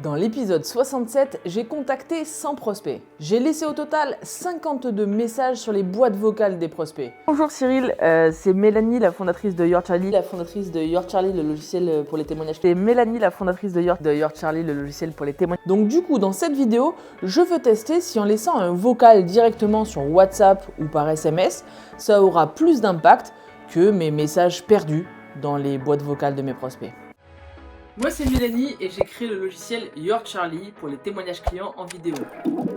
Dans l'épisode 67, j'ai contacté 100 prospects. J'ai laissé au total 52 messages sur les boîtes vocales des prospects. Bonjour Cyril, c'est Mélanie, la fondatrice de Your Charlie. La fondatrice de Your Charlie, le logiciel pour les témoignages. C'est Mélanie, la fondatrice de Your Charlie, le logiciel pour les témoignages. Donc du coup, dans cette vidéo, je veux tester si en laissant un vocal directement sur WhatsApp ou par SMS, ça aura plus d'impact que mes messages perdus dans les boîtes vocales de mes prospects. Moi c'est Mélanie et j'ai créé le logiciel Your Charlie pour les témoignages clients en vidéo.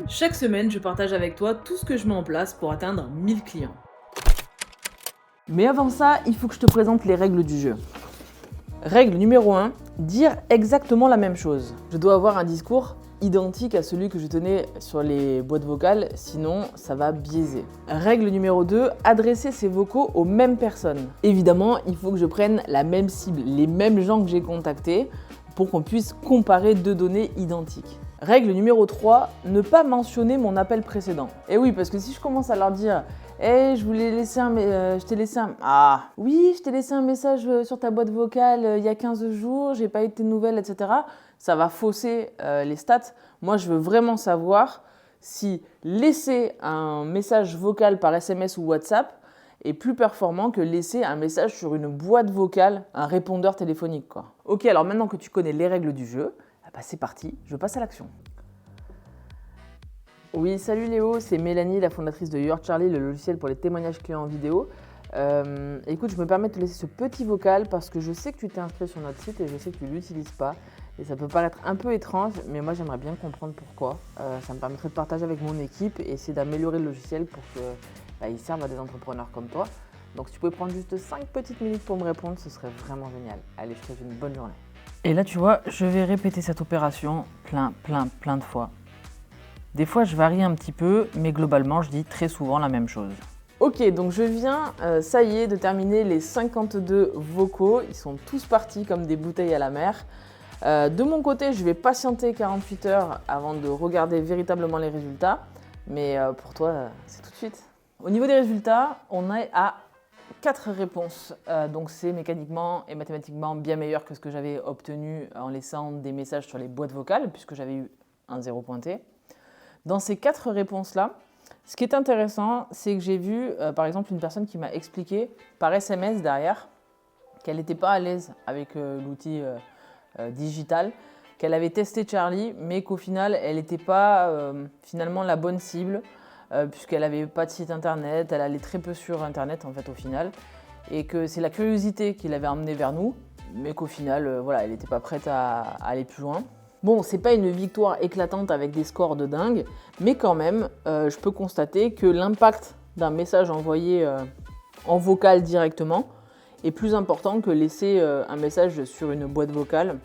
Chaque semaine, je partage avec toi tout ce que je mets en place pour atteindre 1000 clients. Mais avant ça, il faut que je te présente les règles du jeu. Règle numéro 1, dire exactement la même chose. Je dois avoir un discours identique à celui que je tenais sur les boîtes vocales, sinon ça va biaiser. Règle numéro 2, adresser ces vocaux aux mêmes personnes. Évidemment, il faut que je prenne la même cible, les mêmes gens que j'ai contactés, pour qu'on puisse comparer deux données identiques. Règle numéro 3, ne pas mentionner mon appel précédent. Et oui, parce que si je commence à leur dire « Hey, je t'ai laissé un message sur ta boîte vocale il y a 15 jours, j'ai pas eu tes nouvelles, etc. » Ça va fausser les stats. Moi, je veux vraiment savoir si laisser un message vocal par SMS ou WhatsApp est plus performant que laisser un message sur une boîte vocale, un répondeur téléphonique, quoi. Ok, alors maintenant que tu connais les règles du jeu, bah c'est parti, je passe à l'action. Oui, salut Léo, c'est Mélanie, la fondatrice de Your Charlie, le logiciel pour les témoignages clients en vidéo. Écoute, je me permets de te laisser ce petit vocal parce que je sais que tu t'es inscrit sur notre site et je sais que tu ne l'utilises pas. Et ça peut paraître un peu étrange, mais moi j'aimerais bien comprendre pourquoi. Ça me permettrait de partager avec mon équipe et essayer d'améliorer le logiciel pour qu'il serve à des entrepreneurs comme toi. Donc si tu pouvais prendre juste 5 petites minutes pour me répondre, ce serait vraiment génial. Allez, je te souhaite une bonne journée. Et là tu vois, je vais répéter cette opération plein de fois. Des fois je varie un petit peu, mais globalement je dis très souvent la même chose. Ok, donc je viens, ça y est, de terminer les 52 vocaux. Ils sont tous partis comme des bouteilles à la mer. De mon côté, je vais patienter 48 heures avant de regarder véritablement les résultats. Mais pour toi, c'est tout de suite. Au niveau des résultats, on est à 4 réponses. Donc c'est mécaniquement et mathématiquement bien meilleur que ce que j'avais obtenu en laissant des messages sur les boîtes vocales, puisque j'avais eu un 0 pointé. Dans ces 4 réponses-là, ce qui est intéressant, c'est que j'ai vu, par exemple, une personne qui m'a expliqué par SMS derrière qu'elle n'était pas à l'aise avec l'outil digital, qu'elle avait testé Charlie, mais qu'au final, elle n'était pas finalement la bonne cible, puisqu'elle n'avait pas de site internet, elle allait très peu sur internet en fait au final, et que c'est la curiosité qui l'avait emmenée vers nous, mais qu'au final, voilà, elle n'était pas prête à aller plus loin. Bon, c'est pas une victoire éclatante avec des scores de dingue, mais quand même, je peux constater que l'impact d'un message envoyé en vocal directement est plus important que laisser un message sur une boîte vocale.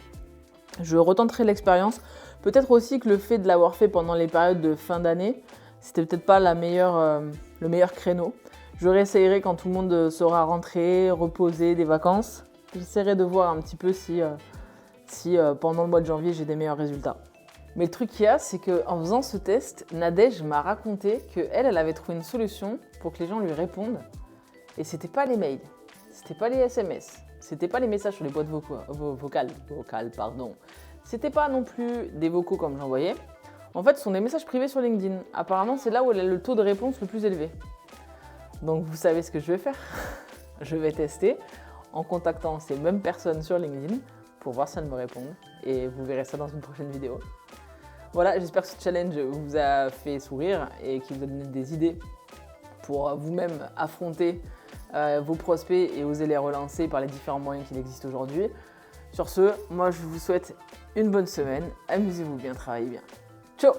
Je retenterai l'expérience. Peut-être aussi que le fait de l'avoir fait pendant les périodes de fin d'année, c'était peut-être pas le meilleur créneau. Je réessayerai quand tout le monde sera rentré, reposé, des vacances. J'essaierai de voir un petit peu si pendant le mois de janvier, j'ai des meilleurs résultats. Mais le truc qu'il y a, c'est qu'en faisant ce test, Nadège m'a raconté qu'elle avait trouvé une solution pour que les gens lui répondent. Et c'était pas les mails, c'était pas les SMS, c'était pas les messages sur les boîtes vocales, c'était pas non plus des vocaux comme j'envoyais. En fait, ce sont des messages privés sur LinkedIn. Apparemment, c'est là où elle a le taux de réponse le plus élevé. Donc vous savez ce que je vais faire. Je vais tester en contactant ces mêmes personnes sur LinkedIn pour voir si elles me répondent. Et vous verrez ça dans une prochaine vidéo. Voilà, j'espère que ce challenge vous a fait sourire et qu'il vous a donné des idées pour vous-même affronter vos prospects et oser les relancer par les différents moyens qu'il existe aujourd'hui. Sur ce, moi je vous souhaite une bonne semaine. Amusez-vous bien, travaillez bien. Ciao!